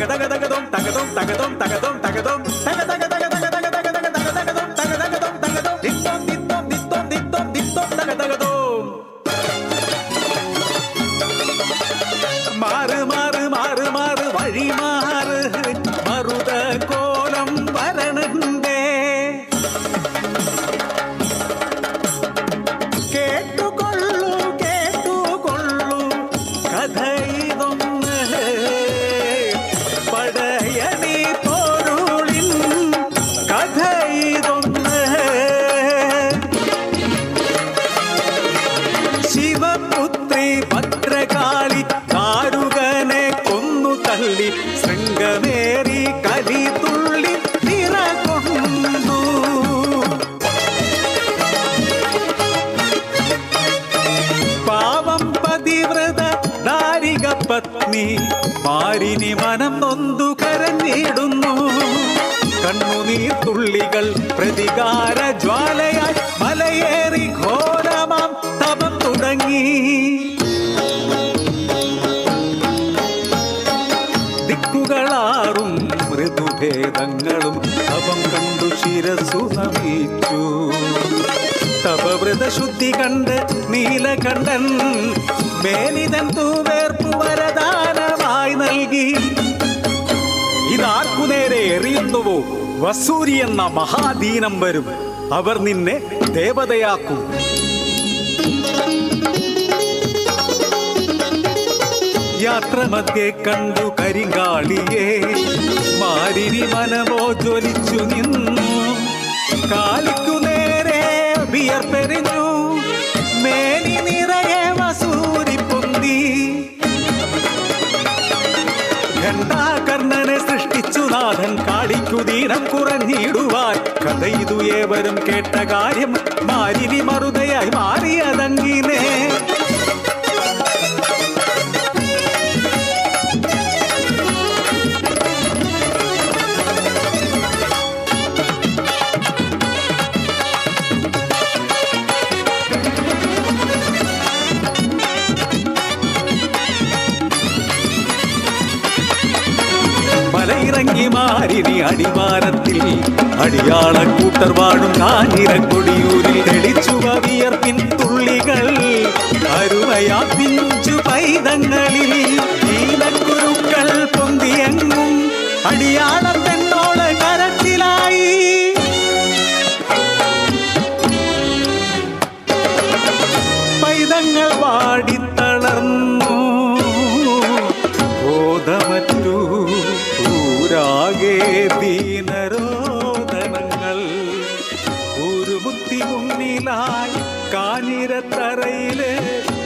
തകതകതകതം തകതം തകതം തകതം തകതം തകതകതകതകതകതകതകതം തകതകതം തകതം ദിത്തം ദിത്തം ദിത്തം ദിത്തം ദിത്തം തകതകതം മാറ് മാറ് മാറ് മാറ് വഴി മാറ് മറുത കോലം വരണുണ്ടേ കേട്ടുകൊള്ളു കേട്ടുകൊള്ളു കഥ ഇതൊന്ന് പടയണി പൊരുളിൻ കഥ ഇതൊന്ന് ശിവപുത്രി ഭദ്രകാളി കാരുകനെ കൊന്നു തള്ളി ശൃംഗമേറി കലി തുള്ളി നിറകൊണ്ടു പാവം പതിവ്രത ദാരിക പത്നി മാരിനി മനം നൊന്തു കരഞ്ഞിടുന്നു കണ്ണുനീർ തുള്ളികൾ പ്രതികാര ജ്വാലയായി മലയേറി ഘോരമാം തപം തുടങ്ങി ദിക്കുകളാറും മൃദുഭേദങ്ങളും തപം കണ്ടു ശിരസു നമിച്ചു തപവ്രത ശുദ്ധി കണ്ട് നീലകണ്ഠൻ മേനിതൻ തൂവേർപ്പു വരദാനമായി നൽകി ഇതാർക്കു നേരെ എറിയുന്നുവോ വസൂരി എന്ന മഹാദീനം വരും അവർ നിന്നെ ദേവതയാക്കും യാത്രമധ്യേ കണ്ടു കരിങ്കാളിയെ മാരിനി മനമോ ജ്വലിച്ചു നിന്നു കാലിക്കു നേരെ വിയർപ്പെറിഞ്ഞു മേനി നിറയെ വസൂരി പൊന്തി ഘണ്ടാകർണനെ സൃഷ്ടിച്ചു നാഥൻ കാളിക്കു ദീനം കുറഞ്ഞിടുവാൻ കഥ ഇതു ഏവരും കേട്ട കാര്യം മാരിനി മറുതയായി മാറിയതങ്ങിനെ മലയിറങ്ങി മാരിനി അടിവാരത്തിൽ അടിയാളക്കൂട്ടർ വാഴും കാഞ്ഞിരക്കൊടിയൂരിൽ തെളിച്ചുവ വിയർപ്പിൻ തുള്ളികൾ അരുവയാ പിഞ്ചു പൈതങ്ങളിൽ നീലക്കുരുക്കൾ പൊന്തിയെങ്ങും അടിയാളം പെണ്ണോട് കരച്ചിലായി പൈതങ്ങൾ വാടിത്തളർന്നു ബോധമറ്റു ൂരാകെ ദീനരോധനങ്ങൾ ഒരു ബുദ്ധി മുന്നിലായി കാഞ്ഞിരത്തറയില്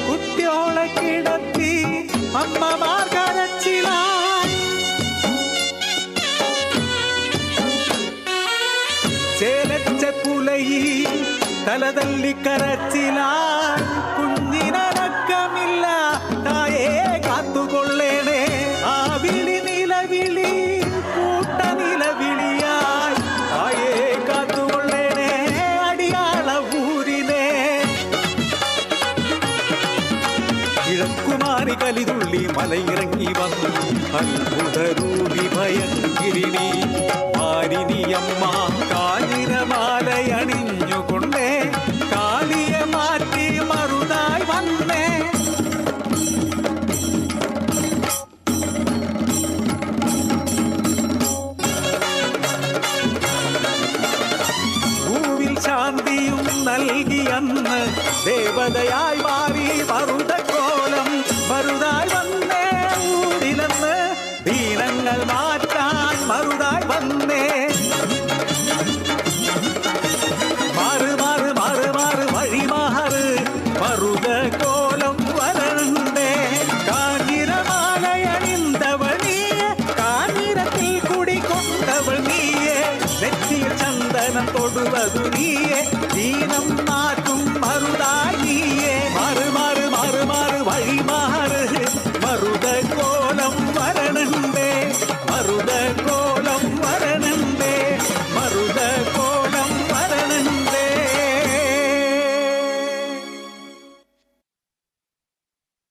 കുട്ടിയോളെ കിടത്തി അമ്മമാർ കരച്ചിലായി ചേലച്ച പുലയി തലതല്ലി കരച്ചിലായി കുഞ്ഞിനടക്കമില്ല തായേ കാത്തുകൊള്ളേണേ ആ വിളി നിലവിളി കൂട്ട നിലവിളിയായി തായേ കാത്തുകൊള്ളേണേ അടിയാള ഊരിനെ കിഴക്കുമാറി കലിതുള്ളി മലയിറങ്ങി വന്നു അത്ഭുതരൂപി ഭയങ്കിരിണി മാരിനിയമ്മ കാഞ്ഞിരമാലയണിഞ്ഞുകൊണ്ടേ കാളിയെ മാറ്റി മറുതായി വന്നേ ഭൂവിൽ ശാന്തിയും നൽകിയന്ന് ദേവതയായി മാറി മറുതക്കോലം മറുതായി വന്നേ ഊരിലെന്ന് ദീനങ്ങൾ മാറ്റാൻ മറുതായി വന്നേ മാറ് മാറ് മാറ് മാറ് വഴി മാറ് മറുത കോലം വരണ്ടേ കാഞ്ഞിരമാലയണിന്തവൾ നീയെ കാഞ്ഞിരത്തിൽ കുടികൊണ്ടവൾ നീയെ നെറ്റിയിൽ ചന്ദനം തൊടുവതു നീയെ ദീനം മാറ്റും മറുതായി നീയെ മാറ് മാറ് മാറ് മാറ് വഴി മാറ് മറുത കോലം വരണ